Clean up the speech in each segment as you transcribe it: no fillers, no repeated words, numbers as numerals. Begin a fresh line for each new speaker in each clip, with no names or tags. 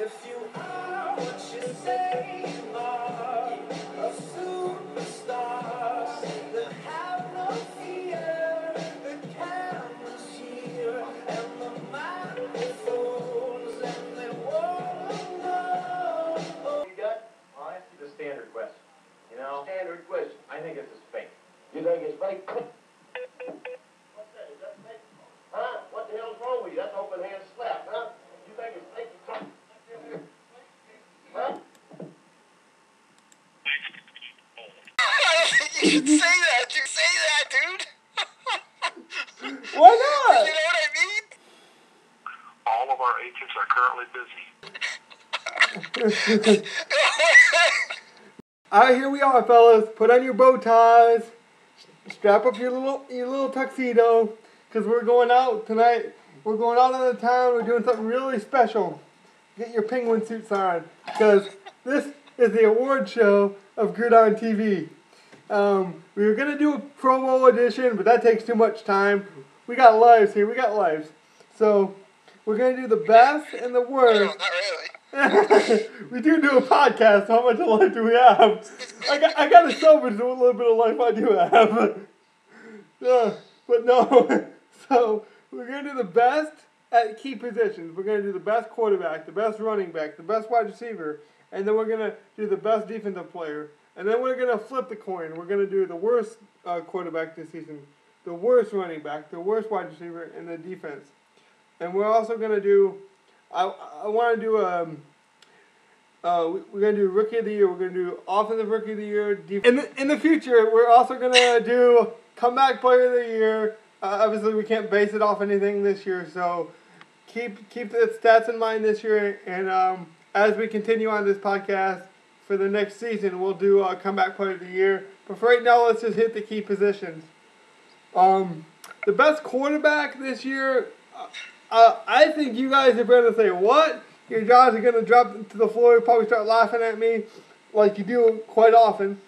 If you are what you say you are, a superstar, then have no fear. The camera's here and the microphones, and they wanna know.
You got? I'll ask you the standard question. You know?
Standard question.
I think it's a fake.
You think it's fake? What's that? Is that fake? Huh? What the hell's wrong with you? That's open hand slap, huh? You think it's fake? Huh?
You should say that, dude. Say that, dude.
Why not?
You know what I mean?
All of our agents are currently busy.
All right, here we are, fellas. Put on your bow ties. Strap up your little tuxedo, because we're going out tonight. We're going out of the town. We're doing something really special. Get your penguin suits on, because this is the award show of Gridiron TV. We were going to do a Pro Bowl edition, but that takes too much time. We got lives here. We got lives. So we're going to do the best and the worst.
No, not really.
We do a podcast. How much of life do we have? I got to salvage a little bit of life I do have. But no. So we're going to do the best at key positions. We're going to do the best quarterback, the best running back, the best wide receiver, and then we're going to do the best defensive player. And then we're going to flip the coin. We're going to do the worst quarterback this season, the worst running back, the worst wide receiver, and the defense. And we're also going to do, I want to do, we're going to do Rookie of the Year. We're going to do Offensive Rookie of the Year. In the future, we're also going to do Comeback Player of the Year. Obviously, we can't base it off anything this year, so keep the stats in mind this year. And as we continue on this podcast for the next season, we'll do Comeback Player of the Year. But for right now, let's just hit the key positions. The best quarterback this year, I think you guys are going to say, what? Your jaws are going to drop to the floor. You'll probably start laughing at me like you do quite often.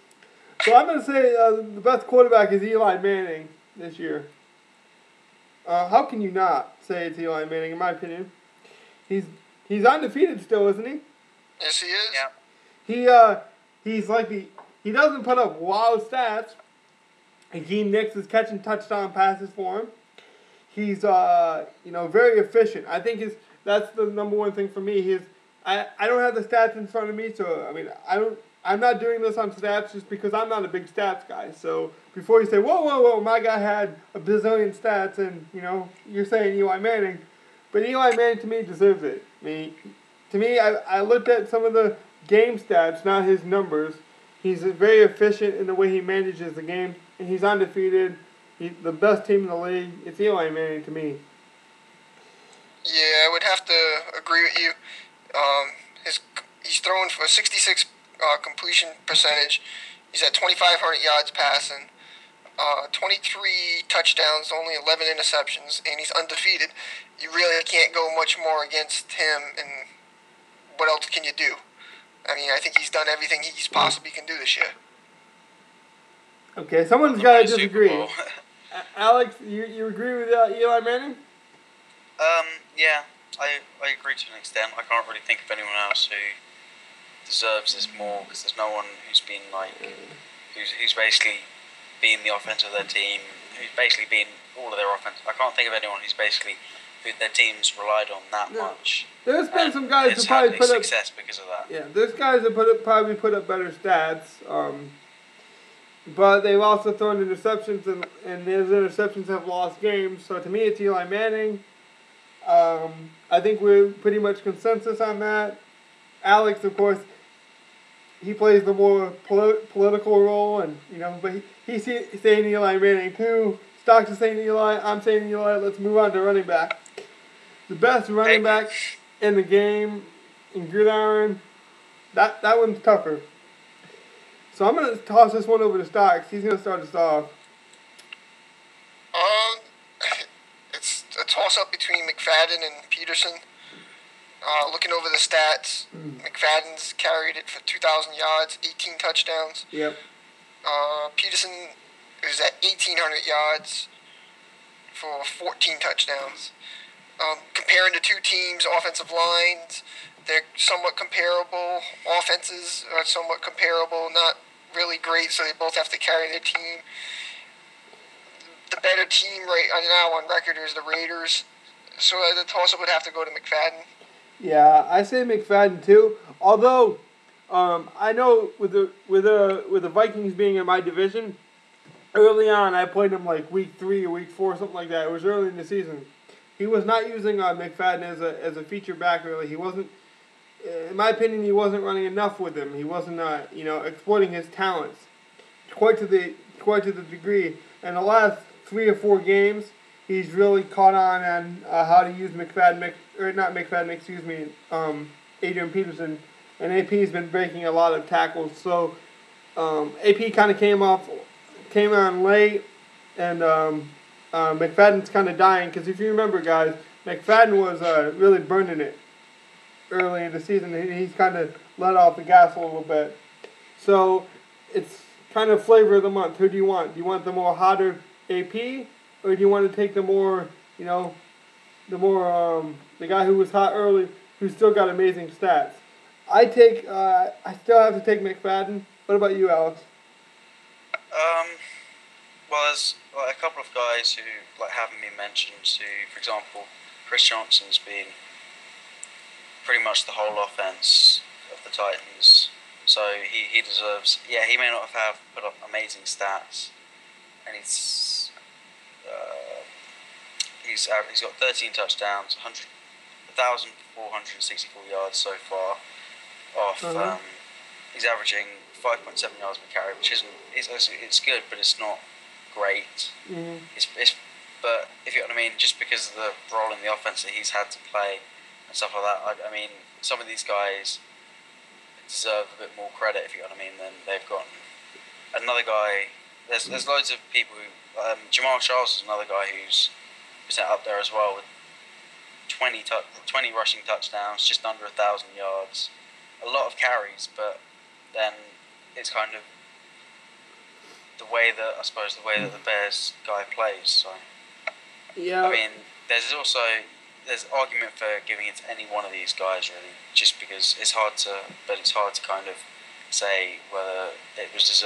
So I'm going to say the best quarterback is Eli Manning this year. How can you not say it's Eli Manning, in my opinion? He's undefeated still, isn't he?
Yes, he is.
Yeah. He doesn't put up wild stats. Hakeem Nicks is catching touchdown passes for him. He's very efficient. I think that's the number one thing for me. I don't have the stats in front of me, so I mean I'm not doing this on stats just because I'm not a big stats guy. So before you say, whoa, my guy had a bazillion stats, and you're saying Eli Manning, but Eli Manning to me deserves it. I looked at some of the game stats, not his numbers. He's very efficient in the way he manages the game, and he's undefeated. He's the best team in the league. It's Eli Manning to me.
Yeah, I would have to agree with you. He's throwing for 66 completion percentage. He's at 2,500 yards passing, 23 touchdowns, only 11 interceptions, and he's undefeated. You really can't go much more against him, and what else can you do? I mean, I think he's done everything he possibly can do this year.
Okay, someone's got to disagree. Alex, you agree with Eli Manning?
Yeah, I agree to an extent. I can't really think of anyone else who deserves this more, because there's no one who's been who's basically been the offense of their team, who's basically been all of their offense. I can't think of anyone who their team's relied on that much.
There's been some guys who probably put up
success because of that.
Yeah, there's guys that probably put up better stats. But they've also thrown interceptions, and those interceptions have lost games. So to me, it's Eli Manning. I think we're pretty much consensus on that. Alex, of course, he plays the more political role, and but he's saying Eli Manning too. Stocks is saying Eli. I'm saying Eli. Let's move on to running back. The best running back in the game in Gridiron. That one's tougher. So I'm going to toss this one over to Stocks. He's going to start us off.
It's a toss-up between McFadden and Peterson. Looking over the stats, McFadden's carried it for 2,000 yards, 18 touchdowns.
Yep.
Peterson is at 1,800 yards for 14 touchdowns. Comparing the two teams' offensive lines, they're somewhat comparable. Offenses are somewhat comparable, not really great, so they both have to carry their team. The better team right now on record is the Raiders, so the toss-up would have to go to McFadden.
Yeah, I say McFadden too. Although, I know with the Vikings being in my division, early on I played him like week 3 or week 4, something like that. It was early in the season. He was not using McFadden as a feature back really. He wasn't, in my opinion, he wasn't running enough with him. He wasn't exploiting his talents quite to the degree. In the last 3 or 4 games, he's really caught on how to use Adrian Peterson, and AP's been breaking a lot of tackles. So AP kind of came on late, and McFadden's kind of dying, because if you remember, guys, McFadden was really burning it early in the season. He's kind of let off the gas a little bit. So it's kind of flavor of the month. Who do you want? Do you want the more hotter AP, or do you want to take the more, the guy who was hot early, who's still got amazing stats? I still have to take McFadden. What about you, Alex?
Well, there's a couple of guys who haven't been mentioned. Who, for example, Chris Johnson's been pretty much the whole offense of the Titans. So he deserves. Yeah, he may not have put up amazing stats, and he's got 13 touchdowns, 1,464 yards so far. He's averaging 5.7 yards per carry, which it's good, but it's not great.
Mm-hmm.
But if you know what I mean, just because of the role in the offense that he's had to play and stuff like that, I mean, some of these guys deserve a bit more credit, if you know what I mean, than they've gotten. Another guy, there's loads of people who, Jamal Charles is another guy who's up there as well with 20 rushing touchdowns, just under 1,000 yards, a lot of carries, but then it's kind of the way that the Bears guy plays. So
yeah,
I mean, there's argument for giving it to any one of these guys really, just because it's hard to kind of say whether it was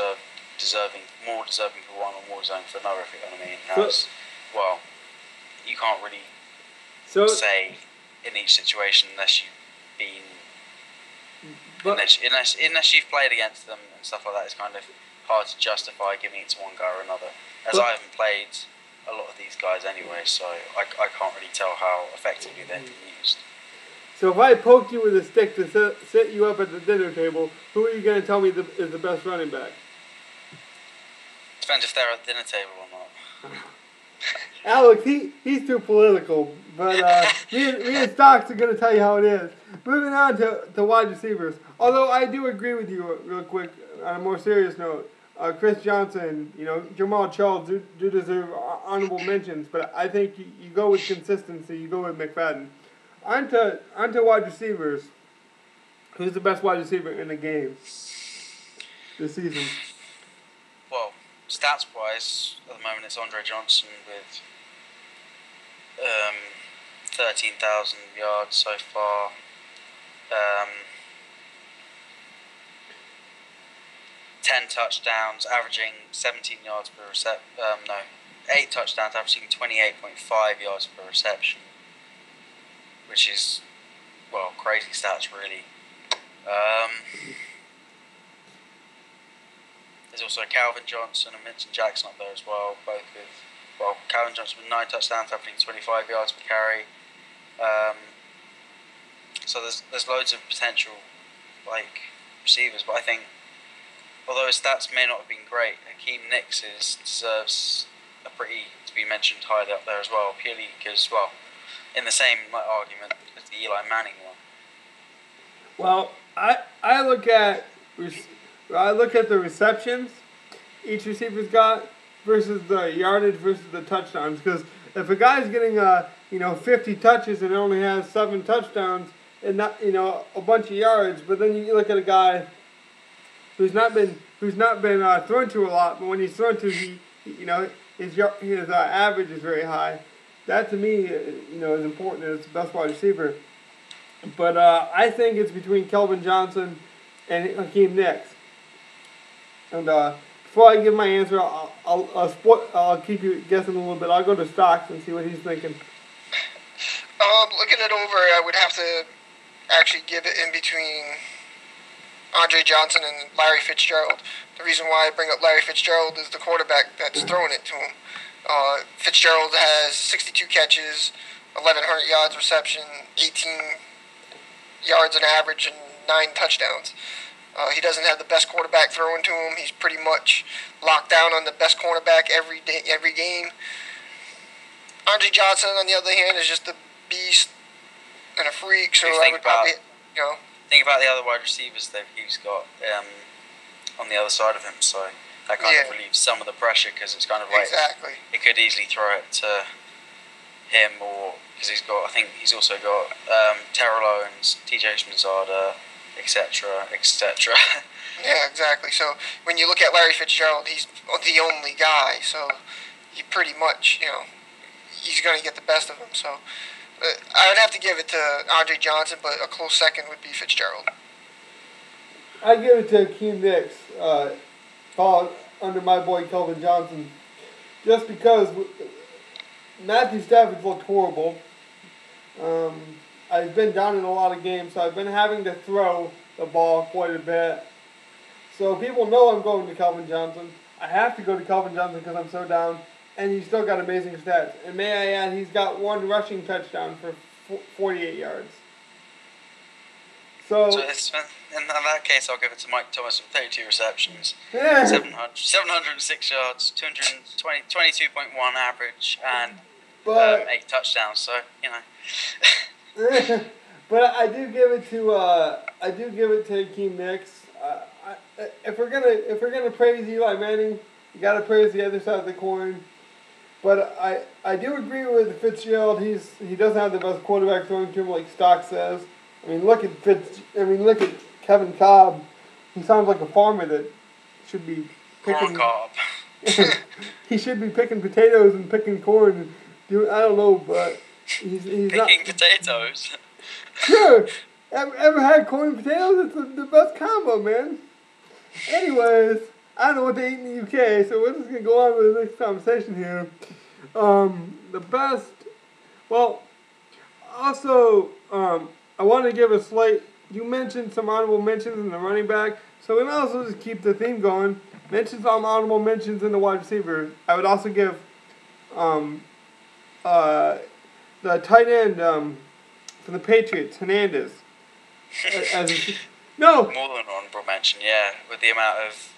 more deserving for one or more deserving for another, if you know what I mean. Well, you can't really say in each situation unless you've played against them and stuff like that. It's kind of hard to justify giving it to one guy or another. As I haven't played a lot of these guys anyway, so I can't really tell how effectively they've been used.
So if I poked you with a stick to set you up at the dinner table, who are you going to tell me is the best running back?
Depends if they're at the dinner table or not.
Alex, he's too political, but me and Stocks are going to tell you how it is. Moving on to wide receivers. Although I do agree with you real quick on a more serious note. Chris Johnson, Jamal Charles do deserve honorable mentions, but I think you go with consistency. You go with McFadden. On to wide receivers. Who's the best wide receiver in the game this season?
Well, stats-wise, at the moment it's Andre Johnson with 13,000 yards so far. 10 touchdowns, averaging 17 yards per reception. 8 touchdowns, averaging 28.5 yards per reception, which is, crazy stats really. There's also Calvin Johnson and Vincent Jackson up there as well, both with, Calvin Johnson with 9 touchdowns, averaging 25 yards per carry. So there's loads of potential, receivers, but I think, although his stats may not have been great, Hakeem Nicks deserves to be mentioned highly up there as well, purely because, in the same argument as the Eli Manning one.
Well, I look at the receptions each receiver's got versus the yardage versus the touchdowns. Because if a guy's getting 50 touches and only has 7 touchdowns and not a bunch of yards, but then you look at a guy who's not been thrown to a lot, but when he's thrown to, his average is very high. That to me, is important as the best wide receiver. But I think it's between Kelvin Johnson and Hakeem Nicks. And before I give my answer, I'll keep you guessing a little bit. I'll go to Stocks and see what he's thinking.
Looking it over, I would have to actually give it in between Andre Johnson and Larry Fitzgerald. The reason why I bring up Larry Fitzgerald is the quarterback that's throwing it to him. Fitzgerald has 62 catches, 1,100 yards reception, 18 yards an average, and 9 touchdowns. He doesn't have the best quarterback throwing to him. He's pretty much locked down on the best cornerback every game. Andre Johnson, on the other hand, is just a beast and a freak. So I would probably,
think about the other wide receivers that he's got on the other side of him. So that kind of relieves some of the pressure, because it's kind of like it could easily throw it to him, or because I think he's also got Terrell Owens, TJ Schmazada, etc., etc.
Yeah, exactly. So when you look at Larry Fitzgerald, he's the only guy. So you pretty much, he's going to get the best of him. So I would have to give it to Andre Johnson, but a close second would be Fitzgerald.
I give it to Hakeem Nicks, followed under my boy Kelvin Johnson, just because Matthew Stafford's looked horrible. I've been down in a lot of games, so I've been having to throw the ball quite a bit. So people know I'm going to Kelvin Johnson. I have to go to Kelvin Johnson because I'm so down, and he's still got amazing stats. And may I add, he's got 1 rushing touchdown for 48 yards. So
in that case, I'll give it to Mike Thomas with 32 receptions, 706 yards, 22.1 average, and 8 touchdowns. So
But I do give it to Hakeem Nicks. If we're gonna praise Eli Manning, you gotta praise the other side of the coin. But I do agree with Fitzgerald. He doesn't have the best quarterback throwing to him, like Stock says. I mean, look at Kevin Cobb. He sounds like a farmer that should be picking.
Corn cob.
He should be picking potatoes and picking corn. I don't know, but he's
picking potatoes.
Sure. Ever had corn and potatoes? It's the best combo, man. Anyways, I don't know what they eat in the UK, so we're just gonna go on with the next conversation here. The best. Well, also, I want to give a slight. You mentioned some honorable mentions in the running back, so we might also just keep the theme going. Mention some honorable mentions in the wide receiver. I would also give the tight end from the Patriots, Hernandez. No.
More than an honorable mention, yeah, with the amount of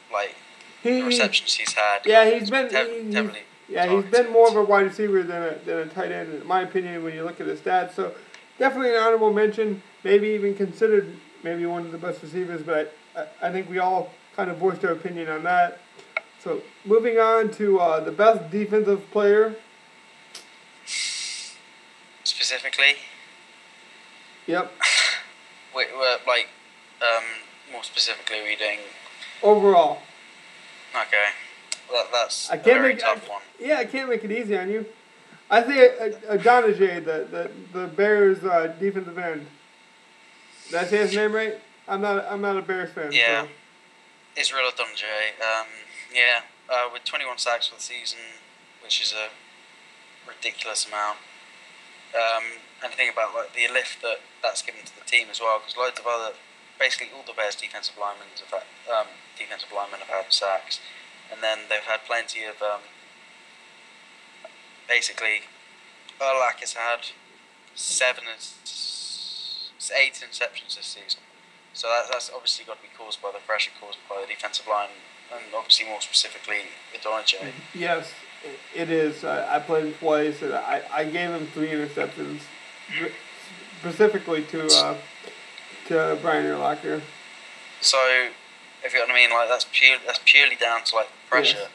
the receptions he's had.
Yeah, he's been more of a wide receiver than a tight end, in my opinion, when you look at his stats. So definitely an honorable mention. Maybe even considered maybe one of the best receivers, but I think we all kind of voiced our opinion on that. So moving on to the best defensive player.
Specifically?
Yep.
Wait, more specifically, are we doing
overall?
Okay, that's
a very
tough one.
Yeah, I can't make it easy on you. I think Adonijah, the Bears defensive end. Did I say his name right? I'm not a Bears fan.
Yeah,
so.
Israel Adonijah. With 21 sacks for the season, which is a ridiculous amount. And think about the lift that's given to the team as well, because loads of basically all the Bears defensive linemen have had sacks, and then they've had plenty of basically Urlacher has had 8 interceptions this season, so that's obviously got to be caused by the pressure caused by the defensive line, and obviously more specifically Adonijah.
Yes, it is. I played him twice, and I gave him 3 interceptions, specifically to Brian Urlacher.
So, if you know what I mean, that's purely down to pressure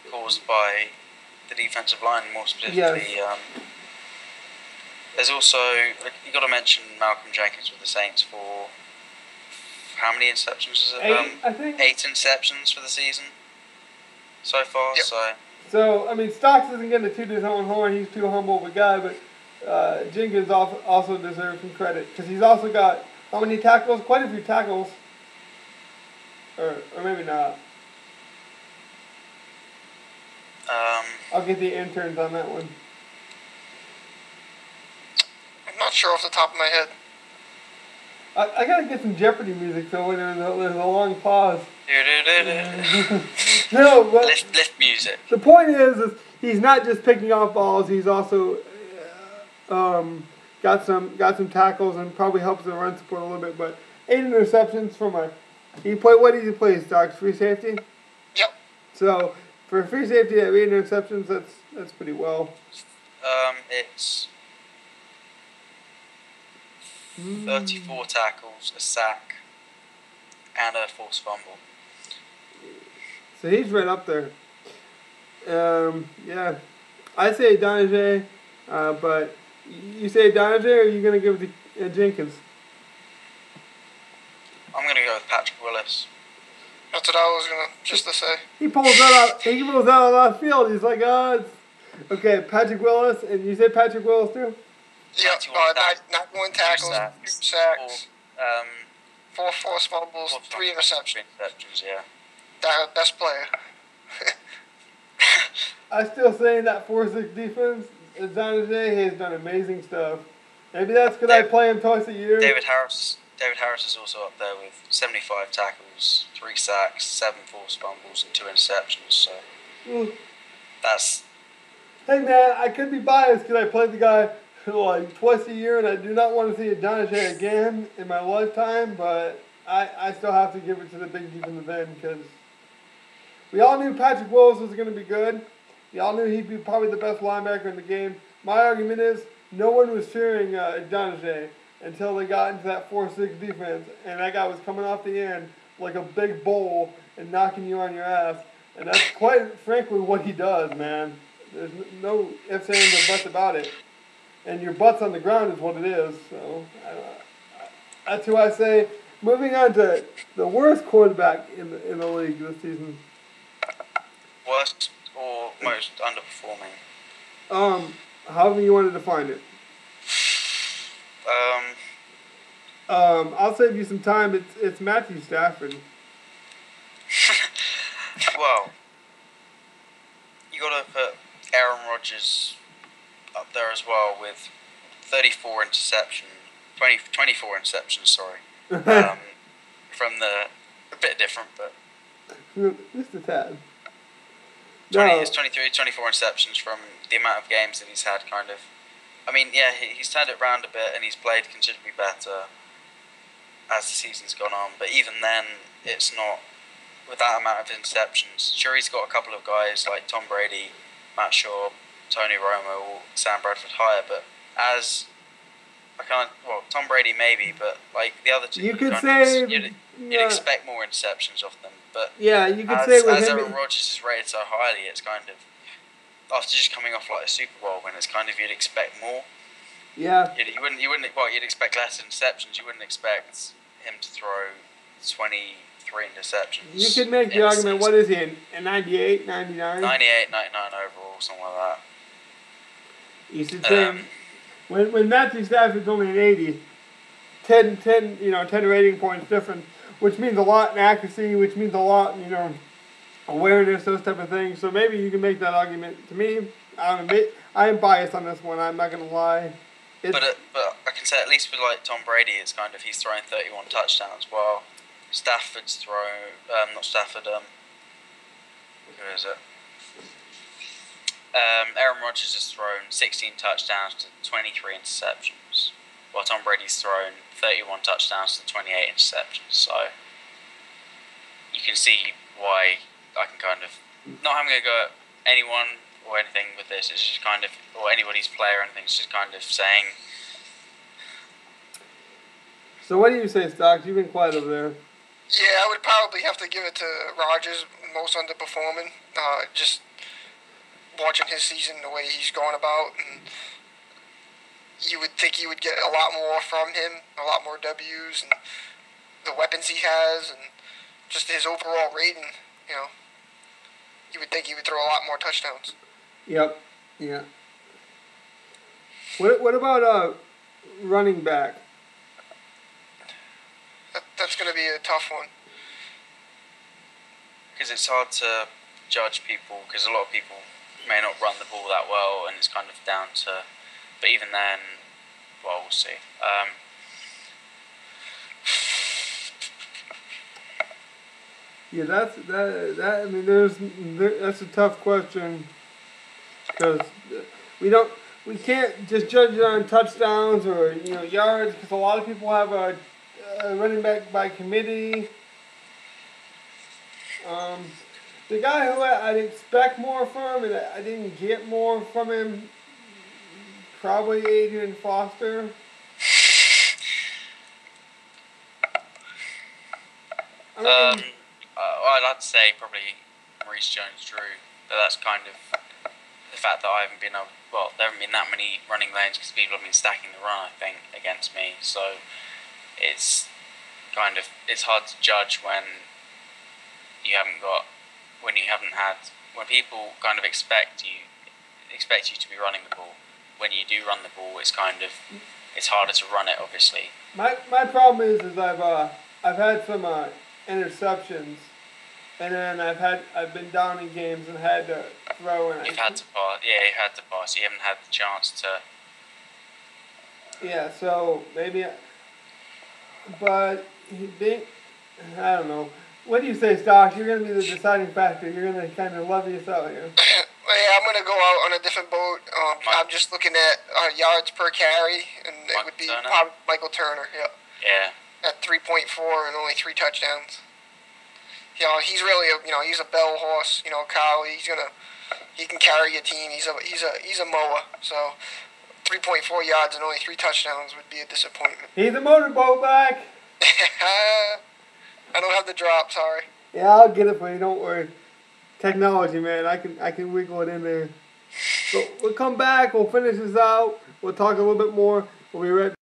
caused by the defensive line, more specifically.
Yes.
There's also you got to mention Malcolm Jenkins with the Saints for how many interceptions is it?
8, I think.
8 interceptions for the season so far.
Yep.
So I mean, Stocks isn't getting to toot his own horn. He's too humble of a guy, but Jenkins also deserves some credit because he's also got how many tackles? Quite a few tackles. Or maybe not. I'll get the interns on that one.
I'm not sure off the top of my head.
I gotta get some Jeopardy music so when there's a long pause. No, but
lift music.
the point is he's not just picking off balls. He's also got some tackles and probably helps the run support a little bit. But 8 interceptions from a what did he play? Stocks free safety.
Yep.
So for a free safety at 8 interceptions, that's pretty well.
It's 34 tackles, a sack, and a forced fumble.
So he's right up there. Yeah, I say Donajay, but you say Donajay, or are you gonna give it to Jenkins?
I'm gonna go with Patrick Willis.
That's what I was gonna just to say.
He pulls that out. He pulls that out of left field. He's like, okay, Patrick Willis, and you say Patrick Willis too.
Yep. 91 tackles, 2 sacks, 4 forced fumbles, 3 interceptions.
Yeah.
Best player.
I still saying that 4-6 defense. Donajay has done amazing stuff. Maybe that's because I play him twice a year.
David Harris is also up there with 75 tackles, 3 sacks, 7 forced fumbles, and 2 interceptions. So that's.
Hey man, I could be biased because I played the guy like twice a year, and I do not want to see a Donajay again in my lifetime. But I still have to give it to the big defensive end because we all knew Patrick Willis was going to be good. We all knew he'd be probably the best linebacker in the game. My argument is no one was fearing Donajay until they got into that 4-6 defense, and that guy was coming off the end like a big bull and knocking you on your ass. And that's quite frankly what he does, man. There's no ifs, ands, or buts about it. And your butt's on the ground is what it is. So that's who I say. Moving on to the worst quarterback in the league this season.
Worst or most underperforming?
However you want to define it. I'll save you some time. It's Matthew Stafford.
Well, you got to put Aaron Rodgers up there as well with 24 interceptions, sorry. From the, a bit different, but
just a tad.
23, 24 interceptions from the amount of games that he's had, kind of. I mean, yeah, he's turned it around a bit and he's played considerably better as the season's gone on, but even then, it's not with that amount of interceptions. Sure, he's got a couple of guys like Tom Brady, Matt Shaw, Tony Romo, or Sam Bradford higher, but as Tom Brady maybe, but like the other two,
you could say
you'd expect more interceptions of them. But
yeah, you could say with
as
him,
Aaron Rodgers is rated so highly, it's kind of after just coming off like a Super Bowl win, it's kind of you'd expect more.
Yeah.
You wouldn't. Well, you'd expect less interceptions. You wouldn't expect him to throw 23 interceptions.
You could make the argument. What is he in 98, 99?
98, 99 overall, something like that.
You should say when Matthew Stafford's only an 80, 10 rating points difference, which means a lot in accuracy, which means a lot in, awareness, those type of things. So maybe you can make that argument. To me, I am biased on this one. I'm not gonna lie.
But I can say at least with like Tom Brady, it's kind of he's thrown 31 touchdowns. While Stafford's thrown, not Stafford. Who is it? Aaron Rodgers has thrown 16 touchdowns to 23 interceptions, while Tom Brady's thrown 31 touchdowns to 28 interceptions. So you can see why I can kind of not having to go at anyone or anything with this. It's just kind of, or anybody's player or anything. It's just kind of saying.
So what do you say, Stocks? You've been quiet over there.
Yeah, I would probably have to give it to Rodgers, most underperforming. Just watching his season, the way he's going about, and you would think you would get a lot more from him, a lot more W's, and the weapons he has, and just his overall rating. You would think he would throw a lot more touchdowns.
Yep. Yeah. What about running back?
That's going to be a tough one.
Because it's hard to judge people, because a lot of people may not run the ball that well, and it's kind of down to. But even then, well, we'll see.
Yeah, that. I mean, that's a tough question because we can't just judge it on touchdowns or yards because a lot of people have a running back by committee. The guy who I'd expect more from and I didn't get more from him, probably Adrian Foster. I mean,
I'd have to say probably Maurice Jones-Drew, but that's kind of the fact that there haven't been that many running lanes because people have been stacking the run, I think, against me. So it's hard to judge when people kind of expect you to be running the ball. When you do run the ball, it's harder to run it, obviously.
My problem is I've had some interceptions, and then I've been down in games and had to throw. And
You've had to pass. Yeah, you've had to pass. You haven't had the chance to.
Yeah, so maybe, but I don't know. What do you say, Stock? You're going to be the deciding factor. You're going to kind of love this out here.
Well, yeah, I'm going to go out on a different boat. I'm just looking at yards per carry, and it would be probably Michael Turner. Yeah.
Yeah.
At 3.4 and only 3 touchdowns. He's really he's a bell horse. Kyle. He can carry your team. He's a mower. So 3.4 yards and only 3 touchdowns would be a disappointment.
He's a motorboat back.
I don't have the drop. Sorry.
Yeah, I'll get it for you. Don't worry. Technology, man. I can wiggle it in there. So we'll come back. We'll finish this out. We'll talk a little bit more. We'll be right back.